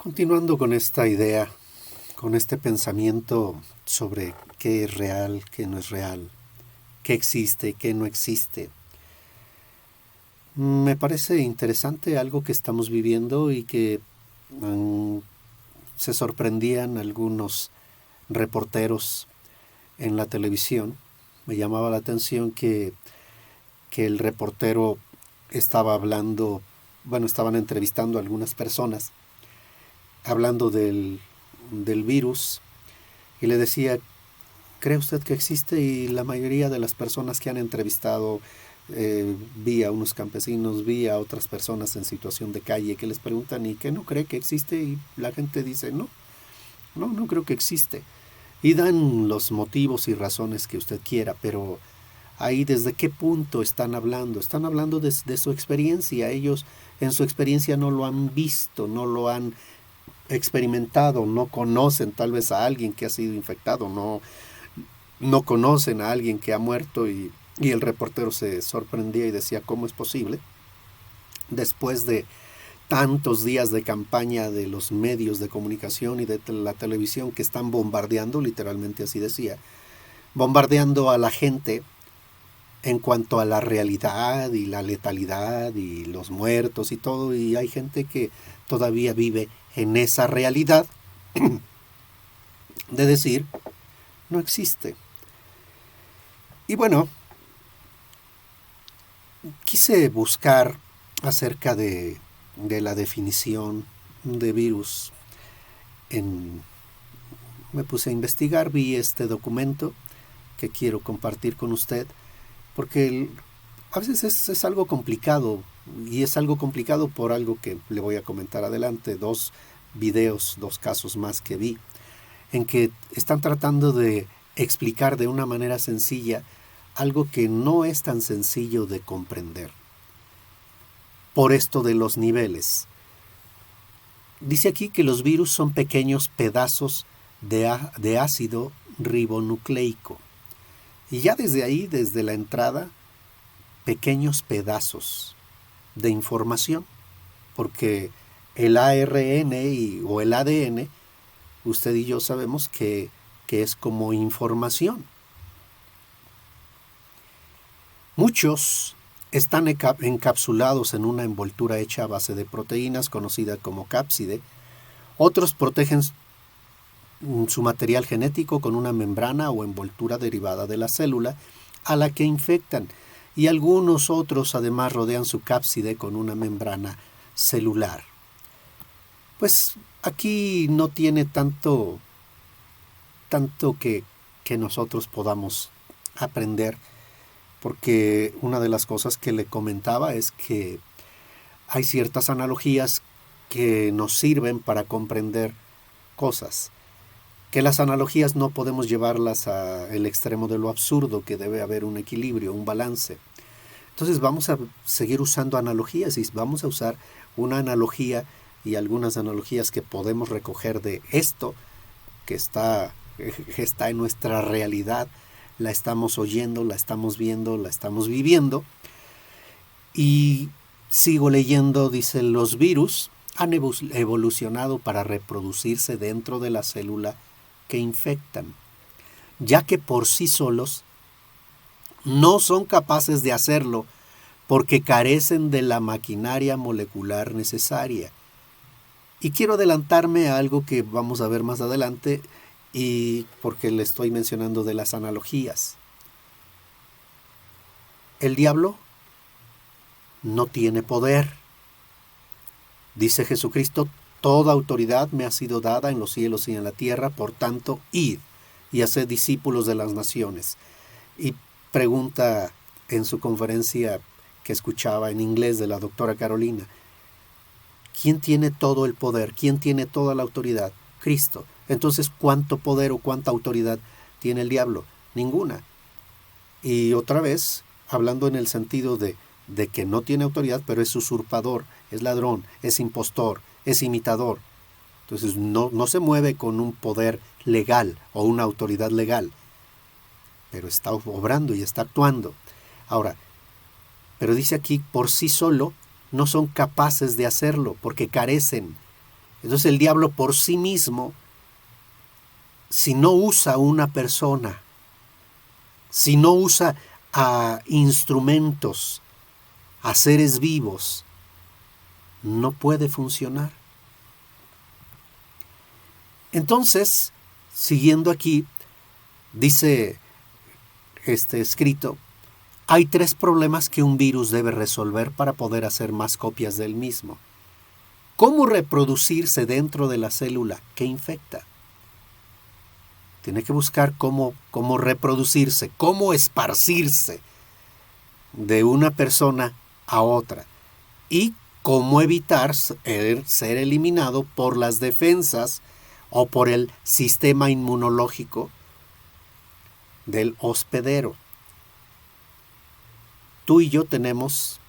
Continuando con esta idea, con este pensamiento sobre qué es real, qué no es real, qué existe, qué no existe, me parece interesante algo que estamos viviendo y que se sorprendían algunos reporteros en la televisión. Me llamaba la atención que el reportero estaba hablando, estaban entrevistando a algunas personas, hablando del virus, y le decía, ¿cree usted que existe? Y la mayoría de las personas que han entrevistado, vi a unos campesinos, vi a otras personas en situación de calle que les preguntan, ¿y qué no cree que existe? Y la gente dice, no creo que existe. Y dan los motivos y razones que usted quiera, pero ahí desde qué punto están hablando. Están hablando de su experiencia. Ellos en su experiencia no lo han visto, no lo han experimentado, no conocen tal vez a alguien que ha sido infectado, no conocen a alguien que ha muerto, y el reportero se sorprendía y decía, ¿cómo es posible? Después de tantos días de campaña de los medios de comunicación y de la televisión que están bombardeando, literalmente así decía, bombardeando a la gente en cuanto a la realidad y la letalidad y los muertos y todo, y hay gente que todavía vive en esa realidad de decir, no existe. Y bueno, quise buscar acerca de la definición de virus. Me puse a investigar, vi este documento que quiero compartir con usted, porque a veces es algo complicado, y es algo complicado por algo que le voy a comentar adelante, dos casos más que vi, en que están tratando de explicar de una manera sencilla algo que no es tan sencillo de comprender. Por esto de los niveles. Dice aquí que los virus son pequeños pedazos de ácido ribonucleico. Y ya desde ahí, desde la entrada, pequeños pedazos de información. Porque el ARN o el ADN, usted y yo sabemos que es como información. Muchos están encapsulados en una envoltura hecha a base de proteínas conocida como cápside. Otros protegen su material genético con una membrana o envoltura derivada de la célula a la que infectan, y algunos otros además rodean su cápside con una membrana celular. Pues aquí no tiene tanto que nosotros podamos aprender, porque una de las cosas que le comentaba es que hay ciertas analogías que nos sirven para comprender cosas, que las analogías no podemos llevarlas al extremo de lo absurdo, que debe haber un equilibrio, un balance. Entonces vamos a seguir usando analogías, y vamos a usar una analogía y algunas analogías que podemos recoger de esto que está en nuestra realidad. La estamos oyendo, la estamos viendo, la estamos viviendo. Y sigo leyendo, dice, los virus han evolucionado para reproducirse dentro de la célula que infectan, ya que por sí solos no son capaces de hacerlo porque carecen de la maquinaria molecular necesaria. Y quiero adelantarme a algo que vamos a ver más adelante, y porque le estoy mencionando de las analogías. El diablo no tiene poder. Dice Jesucristo, toda autoridad me ha sido dada en los cielos y en la tierra, por tanto, id y haced discípulos de las naciones. Y pregunta en su conferencia que escuchaba en inglés de la doctora Carolina, ¿quién tiene todo el poder? ¿Quién tiene toda la autoridad? Cristo. Entonces, ¿cuánto poder o cuánta autoridad tiene el diablo? Ninguna. Y otra vez, hablando en el sentido de que no tiene autoridad, pero es usurpador, es ladrón, es impostor, es imitador. Entonces, no se mueve con un poder legal o una autoridad legal, pero está obrando y está actuando. Ahora, pero dice aquí, por sí solo no son capaces de hacerlo, porque carecen. Entonces el diablo por sí mismo, si no usa una persona, si no usa a instrumentos, a seres vivos, no puede funcionar. Entonces, siguiendo aquí, dice este escrito, hay 3 problemas que un virus debe resolver para poder hacer más copias del mismo. ¿Cómo reproducirse dentro de la célula que infecta? Tiene que buscar cómo reproducirse, cómo esparcirse de una persona a otra y cómo evitar ser eliminado por las defensas o por el sistema inmunológico del hospedero. Tú y yo tenemos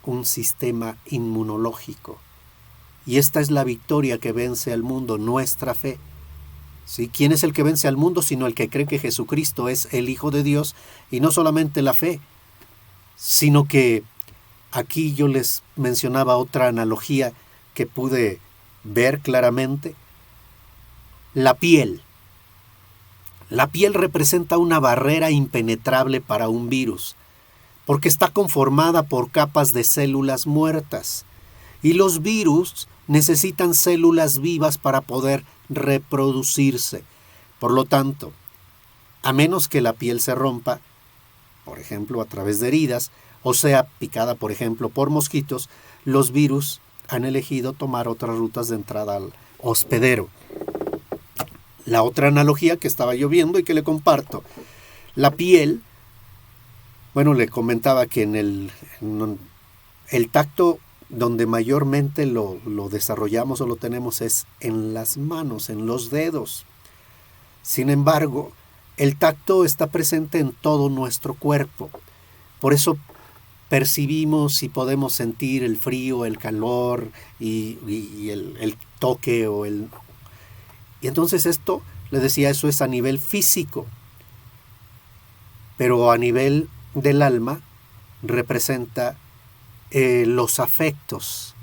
un sistema inmunológico y esta es la victoria que vence al mundo, nuestra fe. ¿Sí? ¿Quién es el que vence al mundo sino el que cree que Jesucristo es el Hijo de Dios? Y no solamente la fe, sino que aquí yo les mencionaba otra analogía que pude ver claramente. La piel. La piel representa una barrera impenetrable para un virus, porque está conformada por capas de células muertas. Y los virus necesitan células vivas para poder reproducirse. Por lo tanto, a menos que la piel se rompa, por ejemplo a través de heridas, o sea picada por ejemplo por mosquitos, los virus han elegido tomar otras rutas de entrada al hospedero. La otra analogía que estaba yo viendo y que le comparto, la piel, bueno, le comentaba que en el tacto donde mayormente lo desarrollamos o lo tenemos es en las manos, en los dedos. Sin embargo, el tacto está presente en todo nuestro cuerpo. Por eso percibimos y podemos sentir el frío, el calor y el toque y entonces esto, les decía, eso es a nivel físico. Pero a nivel del alma representa los afectos,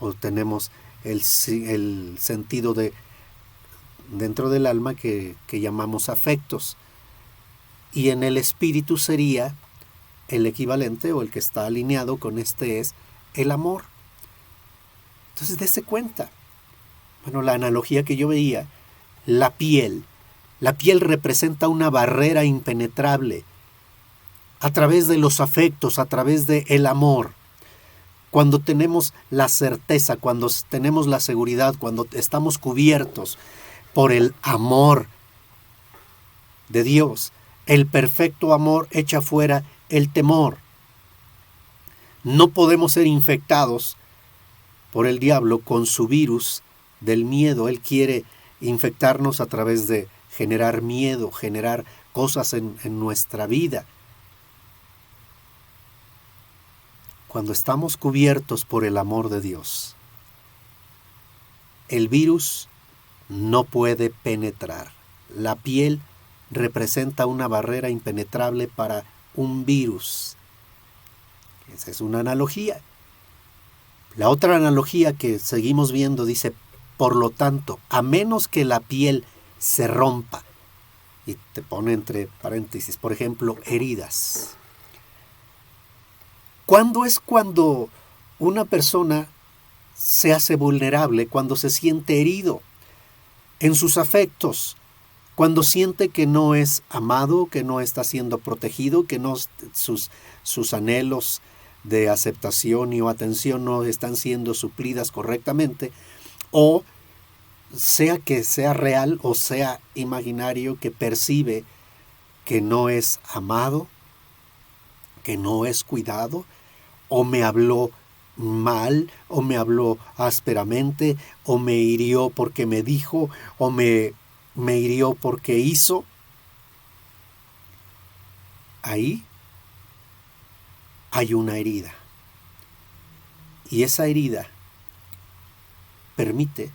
o tenemos el sentido dentro del alma que llamamos afectos, y en el espíritu sería el equivalente o el que está alineado con este es el amor. Entonces dése cuenta, bueno, la analogía que yo veía, la piel representa una barrera impenetrable a través de los afectos, a través del amor. Cuando tenemos la certeza, cuando tenemos la seguridad, cuando estamos cubiertos por el amor de Dios, el perfecto amor echa fuera el temor. No podemos ser infectados por el diablo con su virus del miedo. Él quiere infectarnos a través de generar miedo, generar cosas en nuestra vida. Cuando estamos cubiertos por el amor de Dios, el virus no puede penetrar. La piel representa una barrera impenetrable para un virus. Esa es una analogía. La otra analogía que seguimos viendo dice, por lo tanto, a menos que la piel se rompa, y te pone entre paréntesis, por ejemplo, heridas. ¿Cuándo es cuando una persona se hace vulnerable? Cuando se siente herido en sus afectos, cuando siente que no es amado, que no está siendo protegido, que no sus anhelos de aceptación y o atención no están siendo suplidas correctamente, o sea que sea real o sea imaginario, que percibe que no es amado, que no es cuidado, o me habló mal, o me habló ásperamente, o me hirió porque me dijo, o me hirió porque hizo. Ahí hay una herida. Y esa herida permite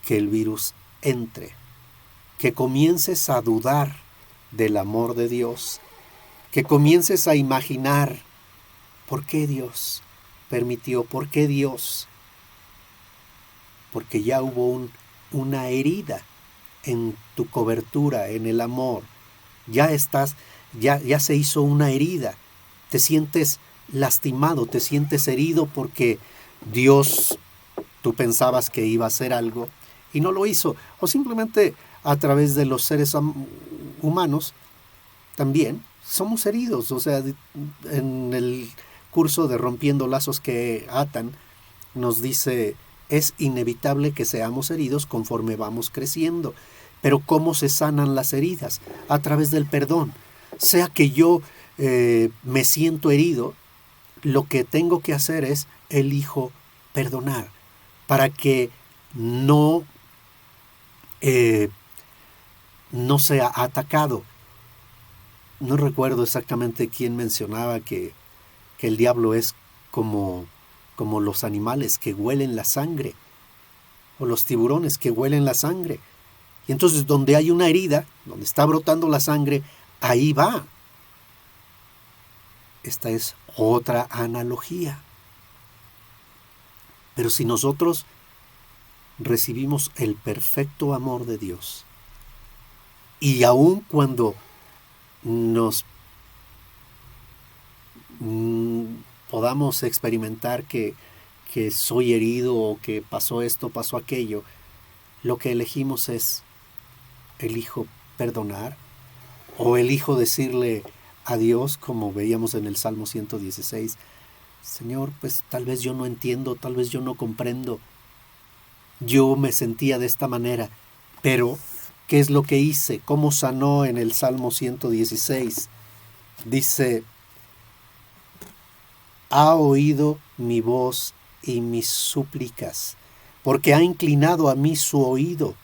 que el virus entre, que comiences a dudar del amor de Dios, que comiences a imaginar por qué Dios permitió, por qué Dios porque ya hubo una herida en tu cobertura, en el amor. Ya se hizo una herida. Te sientes lastimado, te sientes herido porque Dios, tú pensabas que iba a hacer algo y no lo hizo. O simplemente a través de los seres humanos también somos heridos. O sea, en el curso de Rompiendo Lazos que Atan nos dice, es inevitable que seamos heridos conforme vamos creciendo. Pero ¿cómo se sanan las heridas? A través del perdón. Sea que yo me siento herido, lo que tengo que hacer es elijo perdonar para que no sea atacado. No recuerdo exactamente quién mencionaba que el diablo es como los animales que huelen la sangre, o los tiburones que huelen la sangre. Y entonces donde hay una herida, donde está brotando la sangre, ahí va. Esta es otra analogía. Pero si nosotros recibimos el perfecto amor de Dios, y aun cuando nos podamos experimentar que soy herido o que pasó esto, pasó aquello, lo que elegimos es, elijo perdonar o elijo decirle a Dios, como veíamos en el Salmo 116, Señor, pues tal vez yo no entiendo, tal vez yo no comprendo, yo me sentía de esta manera, pero ¿qué es lo que hice? ¿Cómo sanó en el Salmo 116? Dice, ha oído mi voz y mis súplicas, porque ha inclinado a mí su oído.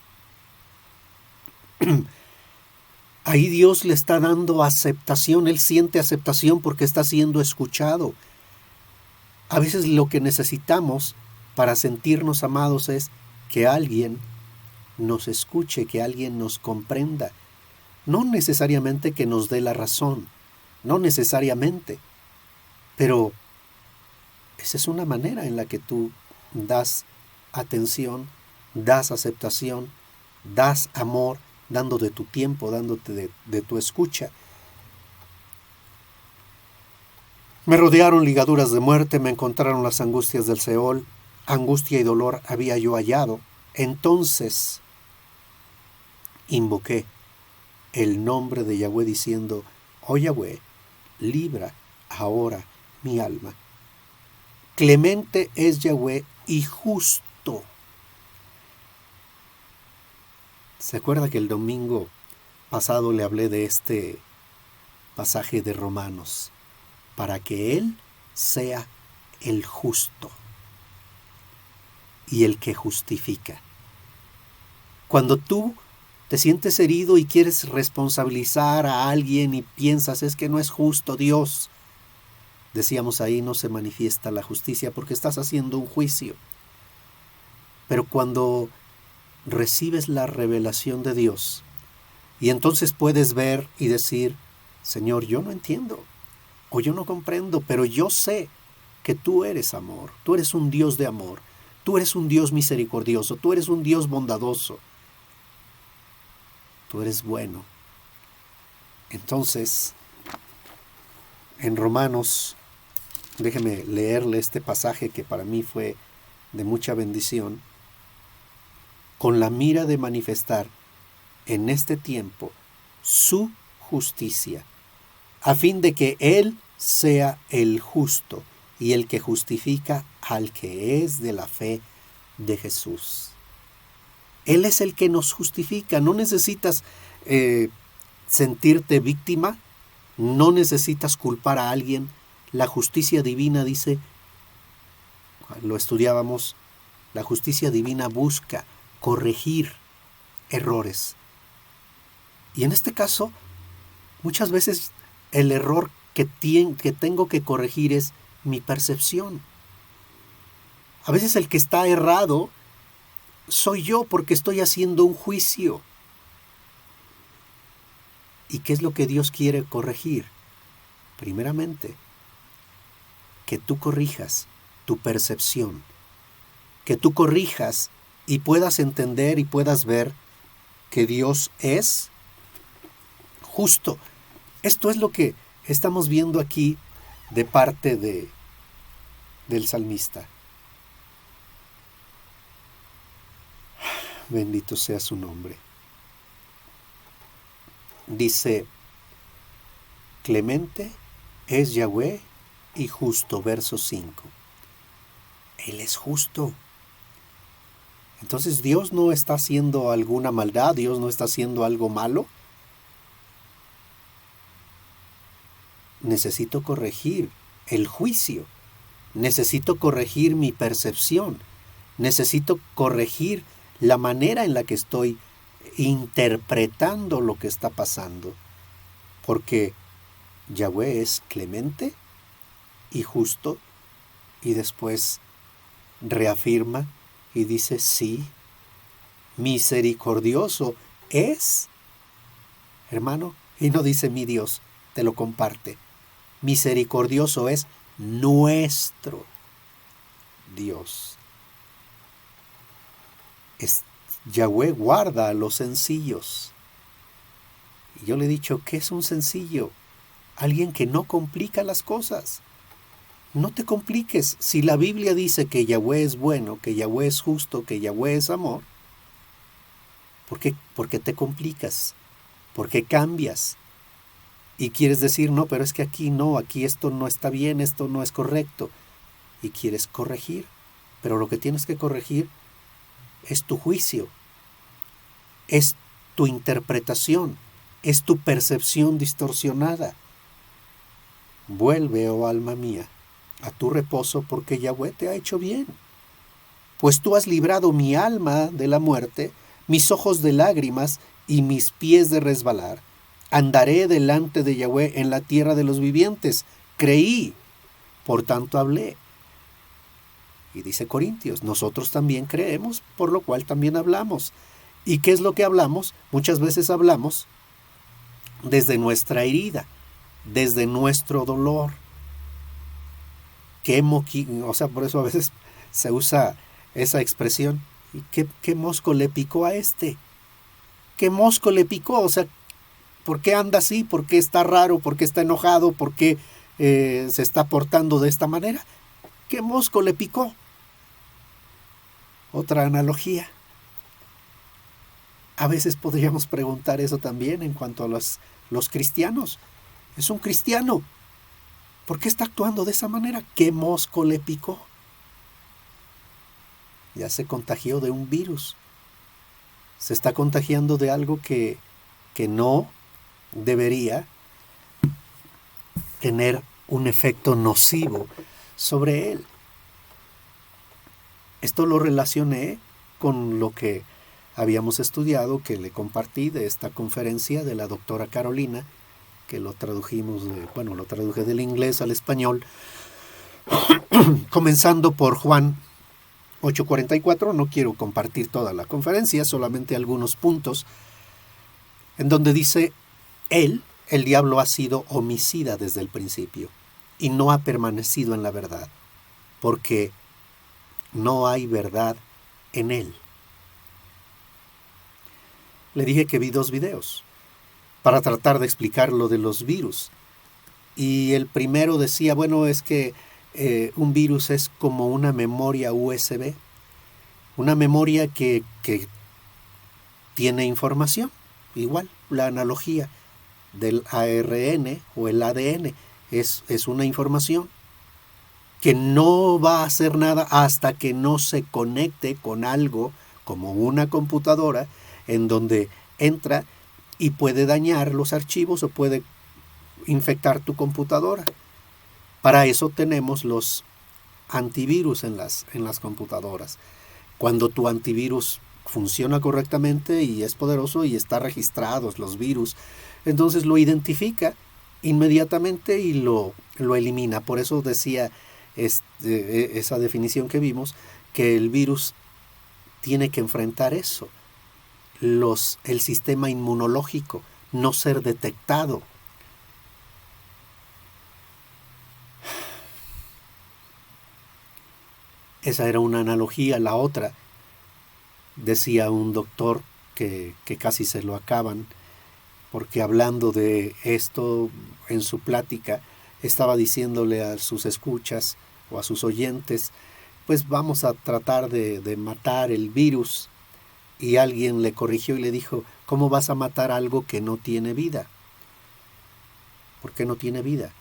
Ahí Dios le está dando aceptación, Él siente aceptación porque está siendo escuchado. A veces lo que necesitamos para sentirnos amados es que alguien nos escuche, que alguien nos comprenda. No necesariamente que nos dé la razón, no necesariamente, pero esa es una manera en la que tú das atención, das aceptación, das amor, dándote tu tiempo, dándote de tu escucha. Me rodearon ligaduras de muerte, me encontraron las angustias del Seol, angustia y dolor había yo hallado. Entonces invoqué el nombre de Yahweh diciendo, oh Yahweh, libra ahora mi alma. Clemente es Yahweh y justo. ¿Se acuerda que el domingo pasado le hablé de este pasaje de Romanos? Para que Él sea el justo y el que justifica. Cuando tú te sientes herido y quieres responsabilizar a alguien y piensas, es que no es justo Dios, decíamos ahí no se manifiesta la justicia porque estás haciendo un juicio. Pero cuando recibes la revelación de Dios y entonces puedes ver y decir, Señor, yo no entiendo o yo no comprendo, pero yo sé que tú eres amor, tú eres un Dios de amor, tú eres un Dios misericordioso, tú eres un Dios bondadoso, tú eres bueno. Entonces, en Romanos, déjeme leerle este pasaje que para mí fue de mucha bendición, con la mira de manifestar en este tiempo su justicia, a fin de que Él sea el justo y el que justifica al que es de la fe de Jesús. Él es el que nos justifica. No necesitas sentirte víctima, no necesitas culpar a alguien. La justicia divina dice, lo estudiábamos, la justicia divina busca corregir errores. Y en este caso, muchas veces el error que tengo que corregir es mi percepción. A veces el que está errado soy yo porque estoy haciendo un juicio. ¿Y qué es lo que Dios quiere corregir? Primeramente, que tú corrijas tu percepción, que tú corrijas y puedas entender y puedas ver que Dios es justo. Esto es lo que estamos viendo aquí de parte del salmista. Bendito sea su nombre. Dice, clemente es Yahweh y justo, verso 5. Él es justo. Entonces Dios no está haciendo alguna maldad, Dios no está haciendo algo malo. Necesito corregir el juicio, necesito corregir mi percepción, necesito corregir la manera en la que estoy interpretando lo que está pasando, porque Yahweh es clemente y justo, y después reafirma y dice, sí, misericordioso es, hermano, y no dice mi Dios, te lo comparte. Misericordioso es nuestro Dios. Yahweh guarda a los sencillos. Y yo le he dicho, ¿qué es un sencillo? Alguien que no complica las cosas. No te compliques. Si la Biblia dice que Yahweh es bueno, que Yahweh es justo, que Yahweh es amor, ¿por qué te complicas? ¿Por qué cambias? Y quieres decir, no, pero es que aquí no, aquí esto no está bien, esto no es correcto. Y quieres corregir, pero lo que tienes que corregir es tu juicio, es tu interpretación, es tu percepción distorsionada. Vuelve, oh alma mía, a tu reposo, porque Yahweh te ha hecho bien. Pues tú has librado mi alma de la muerte, mis ojos de lágrimas y mis pies de resbalar. Andaré delante de Yahweh en la tierra de los vivientes. Creí, por tanto hablé. Y dice Corintios, nosotros también creemos, por lo cual también hablamos. ¿Y qué es lo que hablamos? Muchas veces hablamos desde nuestra herida, desde nuestro dolor. O sea, por eso a veces se usa esa expresión. ¿Y qué mosco le picó a este? ¿Qué mosco le picó? O sea, ¿por qué anda así? ¿Por qué está raro? ¿Por qué está enojado? ¿Por qué se está portando de esta manera? ¿Qué mosco le picó? Otra analogía. A veces podríamos preguntar eso también en cuanto a los cristianos. Es un cristiano. ¿Por qué está actuando de esa manera? ¿Qué mosco le picó? Ya se contagió de un virus. Se está contagiando de algo que no debería tener un efecto nocivo sobre él. Esto lo relacioné con lo que habíamos estudiado, que le compartí de esta conferencia de la doctora Carolina, que lo traduje del inglés al español, comenzando por Juan 8:44. No quiero compartir toda la conferencia, solamente algunos puntos, en donde dice, el diablo ha sido homicida desde el principio y no ha permanecido en la verdad, porque no hay verdad en él. Le dije que vi 2 videos para tratar de explicar lo de los virus. Y el primero decía, bueno, es que un virus es como una memoria USB, una memoria que tiene información. Igual, la analogía del ARN o el ADN es una información que no va a hacer nada hasta que no se conecte con algo como una computadora en donde entra y puede dañar los archivos o puede infectar tu computadora. Para eso tenemos los antivirus en las computadoras. Cuando tu antivirus funciona correctamente y es poderoso y está registrados los virus, entonces lo identifica inmediatamente y lo elimina. Por eso decía esa definición que vimos, que el virus tiene que enfrentar eso, el sistema inmunológico, no ser detectado. Esa era una analogía. La otra, decía un doctor que casi se lo acaban, porque hablando de esto en su plática, estaba diciéndole a sus escuchas o a sus oyentes, pues vamos a tratar de matar el virus. Y alguien le corrigió y le dijo, ¿cómo vas a matar algo que no tiene vida? ¿Por qué no tiene vida?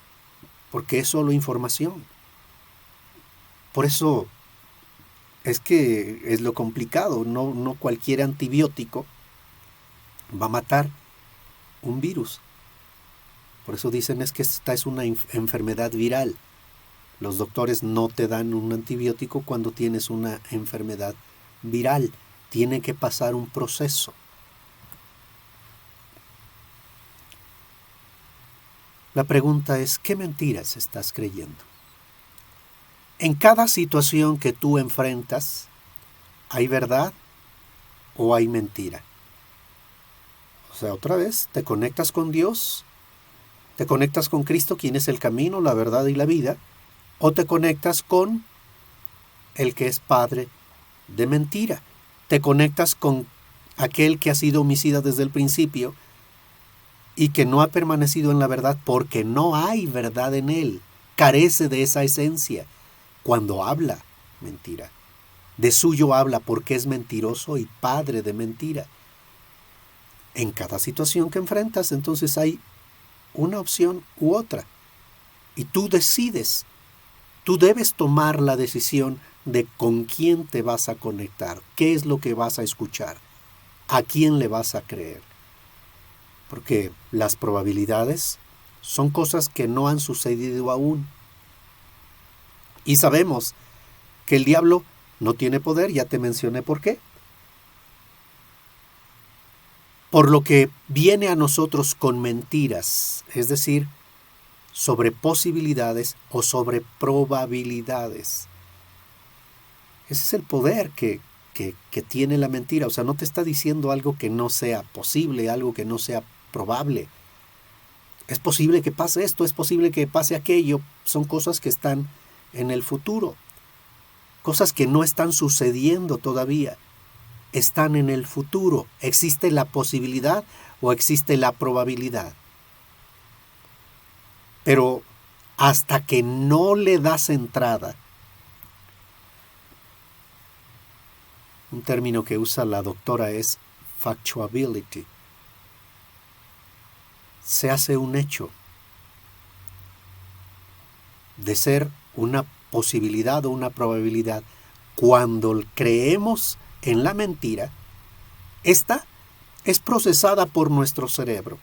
Porque es solo información. Por eso es que es lo complicado, no cualquier antibiótico va a matar un virus. Por eso dicen es que esta es una enfermedad viral. Los doctores no te dan un antibiótico cuando tienes una enfermedad viral. Tiene que pasar un proceso. La pregunta es, ¿qué mentiras estás creyendo? En cada situación que tú enfrentas, ¿hay verdad o hay mentira? O sea, otra vez, te conectas con Dios, te conectas con Cristo, quien es el camino, la verdad y la vida, o te conectas con el que es padre de mentira. Te conectas con aquel que ha sido homicida desde el principio y que no ha permanecido en la verdad porque no hay verdad en él, carece de esa esencia. Cuando habla, mentira. De suyo habla porque es mentiroso y padre de mentira. En cada situación que enfrentas, entonces hay una opción u otra. Y tú decides. Tú debes tomar la decisión de con quién te vas a conectar, qué es lo que vas a escuchar, a quién le vas a creer. Porque las probabilidades son cosas que no han sucedido aún. Y sabemos que el diablo no tiene poder, ya te mencioné por qué. Por lo que viene a nosotros con mentiras, es decir, sobre posibilidades o sobre probabilidades. Ese es el poder que tiene la mentira. O sea, no te está diciendo algo que no sea posible, algo que no sea probable. Es posible que pase esto, es posible que pase aquello. Son cosas que están en el futuro. Cosas que no están sucediendo todavía. Están en el futuro. ¿Existe la posibilidad o existe la probabilidad? Pero hasta que no le das entrada, un término que usa la doctora es factuality, se hace un hecho de ser una posibilidad o una probabilidad. Cuando creemos en la mentira, esta es procesada por nuestro cerebro.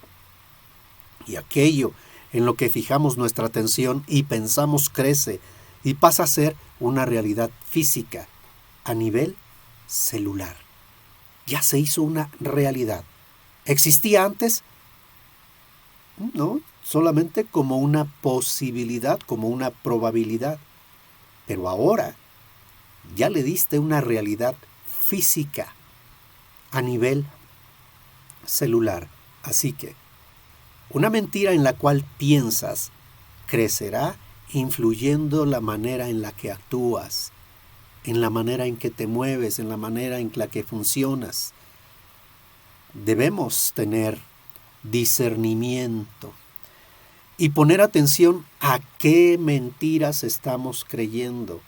Y aquello en lo que fijamos nuestra atención y pensamos crece y pasa a ser una realidad física a nivel celular. Ya se hizo una realidad. ¿Existía antes? No, solamente como una posibilidad, como una probabilidad. Pero ahora ya le diste una realidad física a nivel celular. Así que una mentira en la cual piensas crecerá influyendo la manera en la que actúas, en la manera en que te mueves, en la manera en la que funcionas. Debemos tener discernimiento y poner atención a qué mentiras estamos creyendo,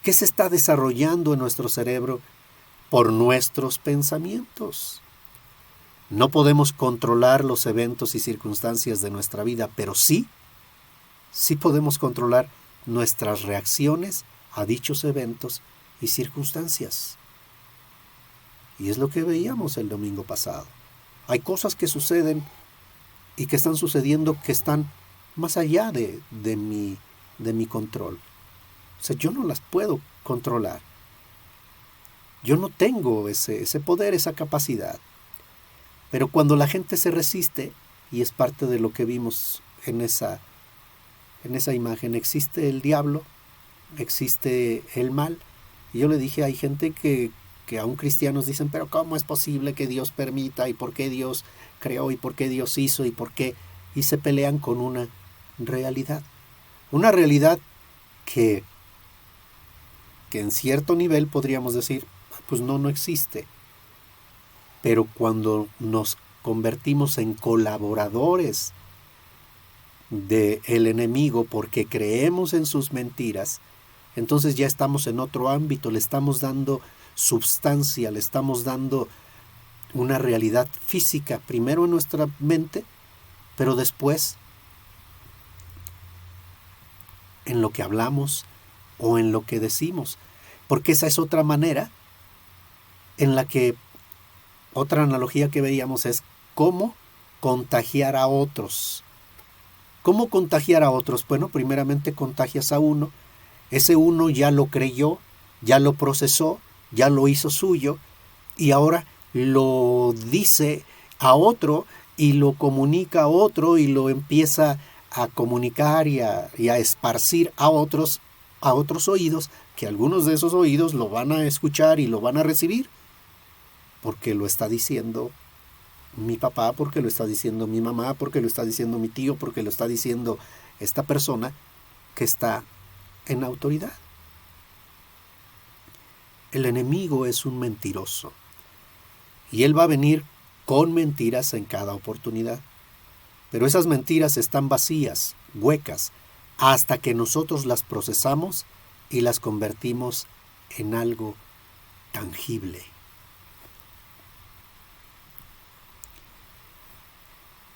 qué se está desarrollando en nuestro cerebro por nuestros pensamientos. No podemos controlar los eventos y circunstancias de nuestra vida, pero sí podemos controlar nuestras reacciones a dichos eventos y circunstancias. Y es lo que veíamos el domingo pasado. Hay cosas que suceden y que están sucediendo que están más allá de mi control. O sea, yo no las puedo controlar. Yo no tengo ese poder, esa capacidad. Pero cuando la gente se resiste, y es parte de lo que vimos en esa imagen, existe el diablo, existe el mal. Y yo le dije, hay gente que aún cristianos dicen, pero ¿cómo es posible que Dios permita? ¿Y por qué Dios creó? ¿Y por qué Dios hizo? ¿Y por qué? Y se pelean con una realidad. Una realidad que en cierto nivel podríamos decir, pues no existe. Pero cuando nos convertimos en colaboradores del enemigo porque creemos en sus mentiras, entonces ya estamos en otro ámbito, le estamos dando substancia, le estamos dando una realidad física, primero en nuestra mente, pero después en lo que hablamos o en lo que decimos, porque esa es otra manera en la que, otra analogía que veíamos es cómo contagiar a otros. ¿Cómo contagiar a otros? Bueno, primeramente contagias a uno, ese uno ya lo creyó, ya lo procesó, ya lo hizo suyo y ahora lo dice a otro y lo comunica a otro y lo empieza a comunicar y a esparcir a otros oídos, que algunos de esos oídos lo van a escuchar y lo van a recibir, porque lo está diciendo mi papá, porque lo está diciendo mi mamá, porque lo está diciendo mi tío, porque lo está diciendo esta persona que está en autoridad. El enemigo es un mentiroso y él va a venir con mentiras en cada oportunidad. Pero esas mentiras están vacías, huecas, hasta que nosotros las procesamos y las convertimos en algo tangible.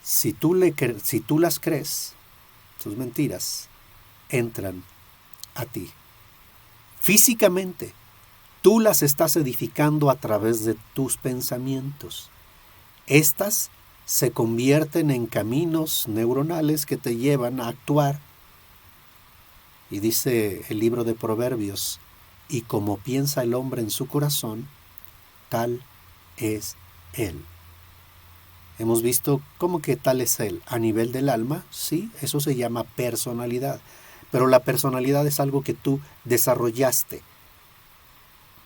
Si tú las crees, tus mentiras entran a ti. Físicamente, tú las estás edificando a través de tus pensamientos. Estas se convierten en caminos neuronales que te llevan a actuar. Y dice el libro de Proverbios, y como piensa el hombre en su corazón, tal es él. Hemos visto cómo que tal es él a nivel del alma, sí, eso se llama personalidad. Pero la personalidad es algo que tú desarrollaste.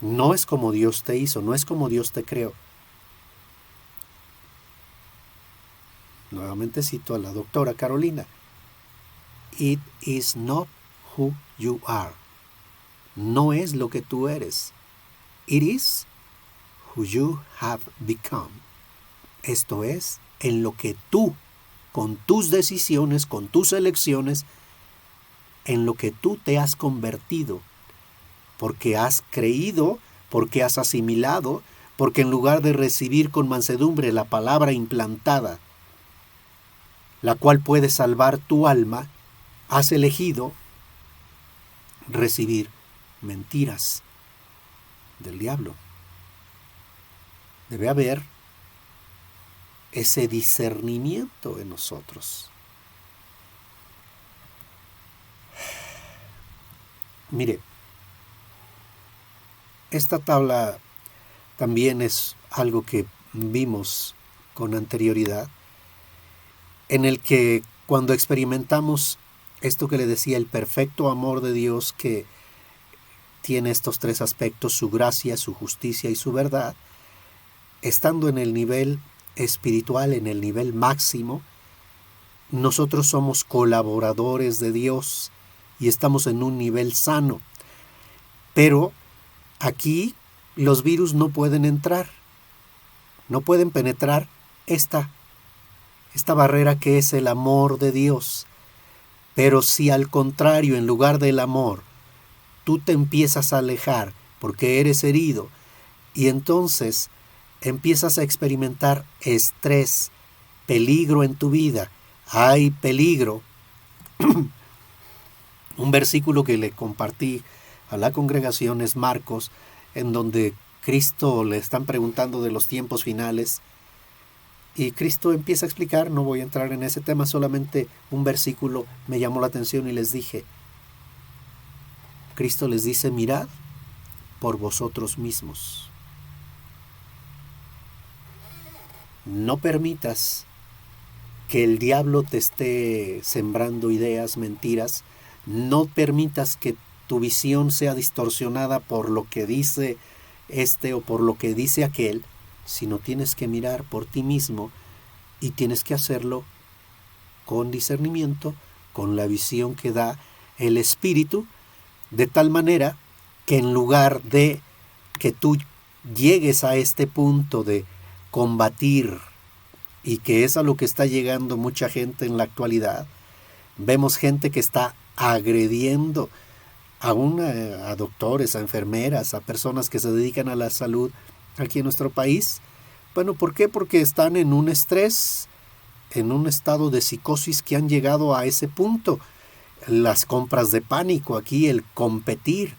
No es como Dios te hizo, no es como Dios te creó. Nuevamente cito a la doctora Carolina. It is not who you are. No es lo que tú eres. It is who you have become. Esto es en lo que tú, con tus decisiones, con tus elecciones, en lo que tú te has convertido. Porque has creído, porque has asimilado, porque en lugar de recibir con mansedumbre la palabra implantada, la cual puede salvar tu alma, has elegido recibir mentiras del diablo. Debe haber ese discernimiento en nosotros. Mire, esta tabla también es algo que vimos con anterioridad, en el que cuando experimentamos esto que le decía, el perfecto amor de Dios que tiene estos tres aspectos, su gracia, su justicia y su verdad, estando en el nivel espiritual, en el nivel máximo, nosotros somos colaboradores de Dios y estamos en un nivel sano. Pero aquí los virus no pueden entrar, no pueden penetrar esta barrera que es el amor de Dios. Pero si al contrario, en lugar del amor, tú te empiezas a alejar porque eres herido y entonces empiezas a experimentar estrés, peligro en tu vida, hay peligro. Un versículo que le compartí a la congregación es Marcos, en donde Cristo le están preguntando de los tiempos finales y Cristo empieza a explicar. No voy a entrar en ese tema, solamente un versículo me llamó la atención y les dije, Cristo les dice, mirad por vosotros mismos. No permitas que el diablo te esté sembrando ideas, mentiras. No permitas que tu visión sea distorsionada por lo que dice este o por lo que dice aquel, sino tienes que mirar por ti mismo y tienes que hacerlo con discernimiento, con la visión que da el Espíritu, de tal manera que en lugar de que tú llegues a este punto de combatir, y que es a lo que está llegando mucha gente en la actualidad. Vemos gente que está agrediendo a doctores, a enfermeras, a personas que se dedican a la salud aquí en nuestro país. Bueno, ¿por qué? Porque están en un estrés, en un estado de psicosis que han llegado a ese punto. Las compras de pánico aquí, el competir,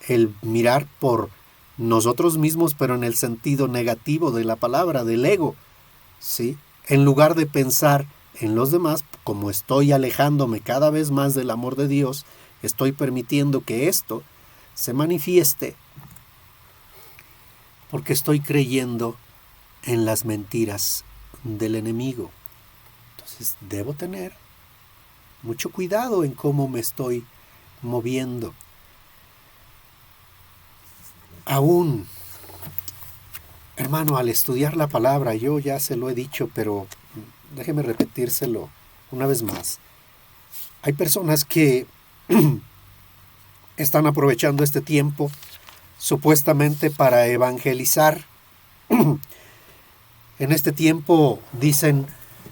el mirar por nosotros mismos, pero en el sentido negativo de la palabra, del ego, ¿sí? En lugar de pensar en los demás, como estoy alejándome cada vez más del amor de Dios, estoy permitiendo que esto se manifieste porque estoy creyendo en las mentiras del enemigo. Entonces debo tener mucho cuidado en cómo me estoy moviendo. Aún, hermano, al estudiar la palabra, yo ya se lo he dicho, pero déjeme repetírselo una vez más. Hay personas que están aprovechando este tiempo supuestamente para evangelizar. En este tiempo, dicen,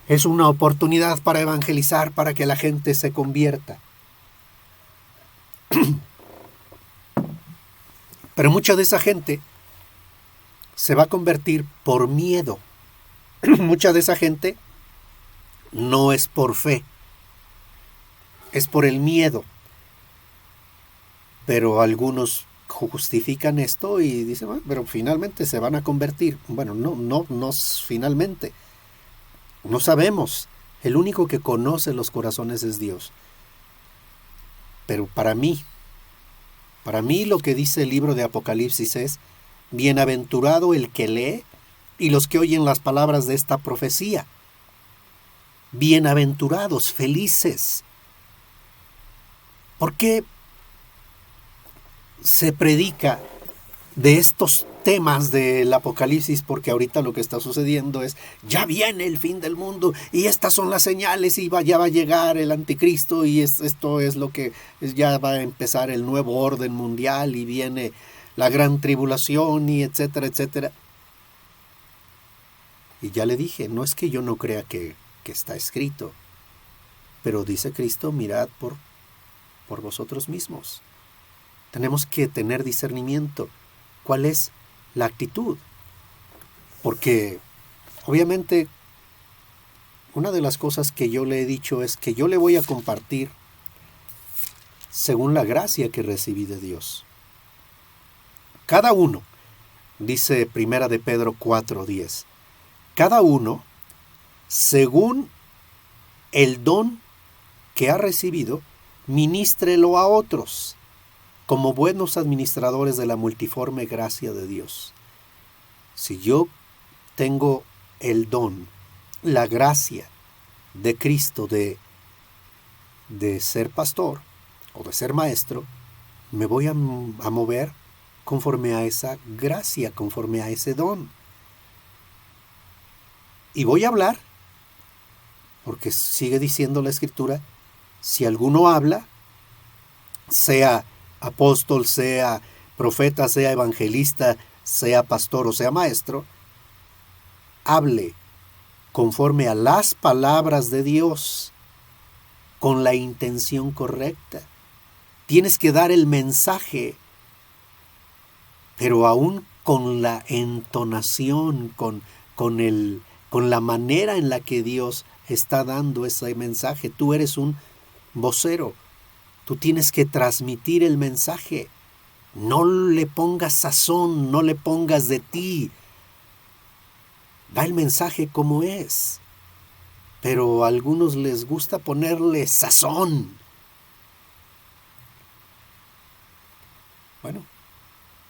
es una oportunidad para evangelizar, para que la gente se convierta. Pero mucha de esa gente se va a convertir por miedo. Mucha de esa gente no es por fe, es por el miedo. Pero algunos justifican esto y dicen, bueno, pero finalmente se van a convertir. Bueno, no finalmente. No sabemos. El único que conoce los corazones es Dios. Pero para mí lo que dice el libro de Apocalipsis es, bienaventurado el que lee y los que oyen las palabras de esta profecía. Bienaventurados, felices. ¿Por qué se predica de estos temas del Apocalipsis? Porque ahorita lo que está sucediendo es, ya viene el fin del mundo y estas son las señales y ya va a llegar el anticristo y esto es lo que ya va a empezar el nuevo orden mundial y viene la gran tribulación y etcétera, etcétera. Y ya le dije, no es que yo no crea que está escrito, pero dice Cristo, mirad por vosotros mismos. Tenemos que tener discernimiento. ¿Cuál es la actitud? Porque, obviamente, una de las cosas que yo le he dicho es que yo le voy a compartir según la gracia que recibí de Dios. Cada uno, dice Primera de Pedro 4:10, cada uno, según el don que ha recibido, ministrelo a otros, como buenos administradores de la multiforme gracia de Dios. Si yo tengo el don, la gracia de Cristo de ser pastor o de ser maestro, me voy a mover conforme a esa gracia, conforme a ese don. Y voy a hablar, porque sigue diciendo la Escritura, si alguno habla, sea apóstol, sea profeta, sea evangelista, sea pastor o sea maestro, hable conforme a las palabras de Dios, con la intención correcta. Tienes que dar el mensaje, pero aún con la entonación, con la manera en la que Dios está dando ese mensaje. Tú eres un vocero. Tú tienes que transmitir el mensaje. No le pongas sazón, no le pongas de ti. Da el mensaje como es. Pero a algunos les gusta ponerle sazón. Bueno,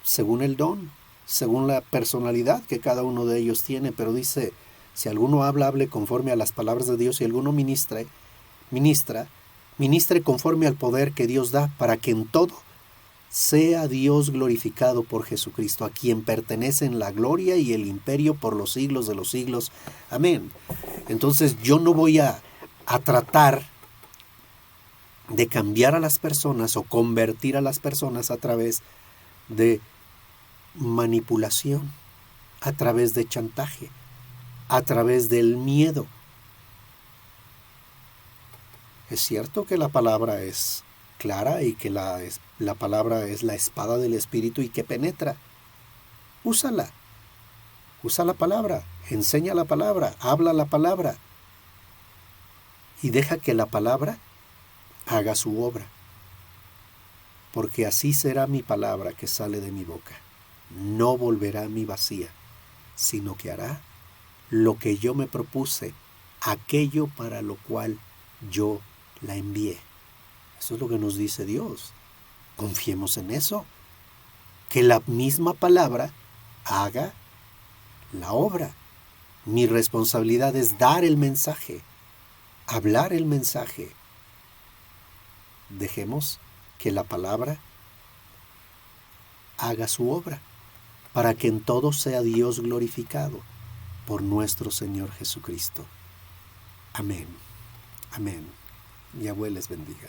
según el don, según la personalidad que cada uno de ellos tiene, pero dice, si alguno habla, hable conforme a las palabras de Dios, y alguno ministre conforme al poder que Dios da, para que en todo sea Dios glorificado por Jesucristo, a quien pertenecen la gloria y el imperio por los siglos de los siglos. Amén. Entonces yo no voy a tratar de cambiar a las personas o convertir a las personas a través de manipulación, a través de chantaje. a través del miedo. Es cierto que la palabra es clara y que la palabra es la espada del Espíritu y que penetra. Úsala. Usa la palabra, enseña la palabra, habla la palabra y deja que la palabra haga su obra. Porque así será mi palabra que sale de mi boca. No volverá a mí vacía, sino que hará lo que yo me propuse, aquello para lo cual yo la envié. Eso es lo que nos dice Dios. Confiemos en eso. Que la misma palabra haga la obra. Mi responsabilidad es dar el mensaje, hablar el mensaje. Dejemos que la palabra haga su obra, para que en todo sea Dios glorificado por nuestro Señor Jesucristo. Amén. Amén. Yahweh les bendiga.